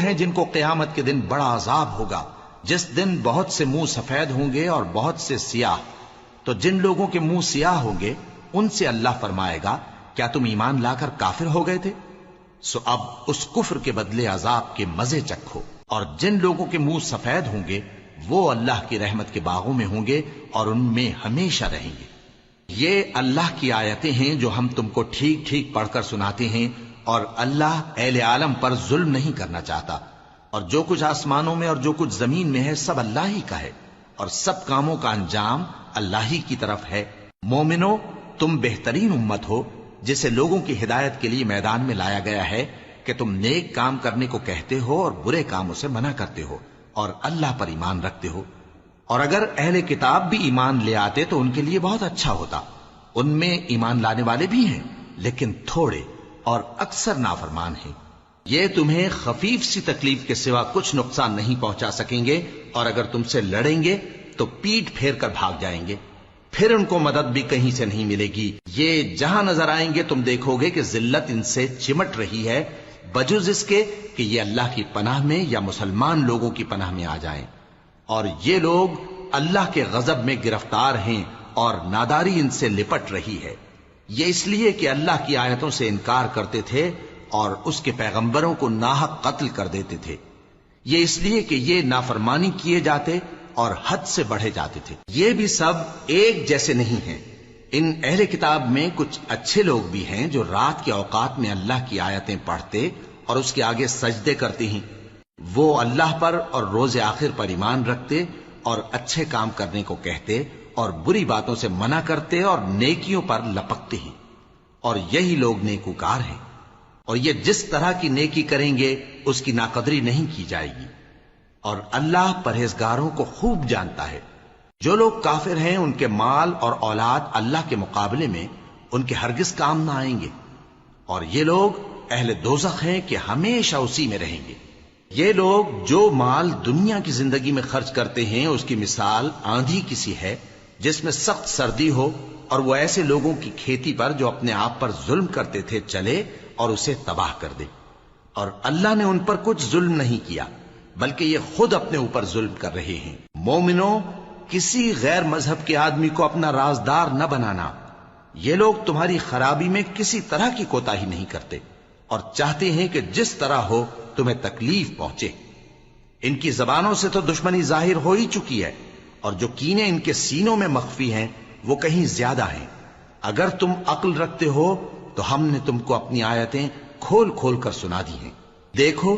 ہیں جن کو قیامت کے دن بڑا عذاب ہوگا، جس دن بہت سے منہ سفید ہوں گے اور بہت سے سیاہ۔ تو جن لوگوں کے منہ سیاہ ہوں گے ان سے اللہ فرمائے گا کیا تم ایمان لا کر کافر ہو گئے تھے؟ سو اب اس کفر کے بدلے عذاب کے مزے چکھو۔ اور جن لوگوں کے منہ سفید ہوں گے وہ اللہ کی رحمت کے باغوں میں ہوں گے اور ان میں ہمیشہ رہیں گے۔ یہ اللہ کی آیتیں ہیں جو ہم تم کو ٹھیک ٹھیک پڑھ کر سناتے ہیں، اور اللہ اہل عالم پر ظلم نہیں کرنا چاہتا۔ اور جو کچھ آسمانوں میں اور جو کچھ زمین میں ہے سب اللہ ہی کا ہے، اور سب کاموں کا انجام اللہ ہی کی طرف ہے۔ مومنو، تم بہترین امت ہو جسے لوگوں کی ہدایت کے لیے میدان میں لایا گیا ہے کہ تم نیک کام کرنے کو کہتے ہو اور برے کاموں سے منع کرتے ہو اور اللہ پر ایمان رکھتے ہو۔ اور اگر اہل کتاب بھی ایمان لے آتے تو ان کے لیے بہت اچھا ہوتا۔ ان میں ایمان لانے والے بھی ہیں لیکن تھوڑے، اور اکثر نافرمان ہیں۔ یہ تمہیں خفیف سی تکلیف کے سوا کچھ نقصان نہیں پہنچا سکیں گے، اور اگر تم سے لڑیں گے تو پیٹ پھیر کر بھاگ جائیں گے، پھر ان کو مدد بھی کہیں سے نہیں ملے گی۔ یہ جہاں نظر آئیں گے تم دیکھو گے کہ ذلت ان سے چمٹ رہی ہے، بجز اس کے کہ یہ اللہ کی پناہ میں یا مسلمان لوگوں کی پناہ میں آ جائیں۔ اور یہ لوگ اللہ کے غضب میں گرفتار ہیں اور ناداری ان سے لپٹ رہی ہے۔ یہ اس لیے کہ اللہ کی آیتوں سے انکار کرتے تھے اور اس کے پیغمبروں کو ناحق قتل کر دیتے تھے۔ یہ اس لیے کہ یہ نافرمانی کیے جاتے اور حد سے بڑھے جاتے تھے۔ یہ بھی سب ایک جیسے نہیں ہیں۔ ان اہل کتاب میں کچھ اچھے لوگ بھی ہیں جو رات کے اوقات میں اللہ کی آیتیں پڑھتے اور اس کے آگے سجدے کرتے ہیں۔ وہ اللہ پر اور روز آخر پر ایمان رکھتے اور اچھے کام کرنے کو کہتے اور بری باتوں سے منع کرتے اور نیکیوں پر لپکتے ہیں، اور یہی لوگ نیکوکار ہیں۔ اور یہ جس طرح کی نیکی کریں گے اس کی ناقدری نہیں کی جائے گی، اور اللہ پرہیزگاروں کو خوب جانتا ہے۔ جو لوگ کافر ہیں ان کے مال اور اولاد اللہ کے مقابلے میں ان کے ہرگز کام نہ آئیں گے، اور یہ لوگ اہل دوزخ ہیں کہ ہمیشہ اسی میں رہیں گے۔ یہ لوگ جو مال دنیا کی زندگی میں خرچ کرتے ہیں اس کی مثال آندھی کسی ہے جس میں سخت سردی ہو، اور وہ ایسے لوگوں کی کھیتی پر جو اپنے آپ پر ظلم کرتے تھے چلے اور اسے تباہ کر دے۔ اور اللہ نے ان پر کچھ ظلم نہیں کیا بلکہ یہ خود اپنے اوپر ظلم کر رہے ہیں۔ مومنو، کسی غیر مذہب کے آدمی کو اپنا رازدار نہ بنانا۔ یہ لوگ تمہاری خرابی میں کسی طرح کی کوتاہی نہیں کرتے اور چاہتے ہیں کہ جس طرح ہو تمہیں تکلیف پہنچے۔ ان کی زبانوں سے تو دشمنی ظاہر ہو ہی چکی ہے، اور جو کینے ان کے سینوں میں مخفی ہیں وہ کہیں زیادہ ہیں۔ اگر تم عقل رکھتے ہو تو ہم نے تم کو اپنی آیتیں کھول کھول کر سنا دی ہیں۔ دیکھو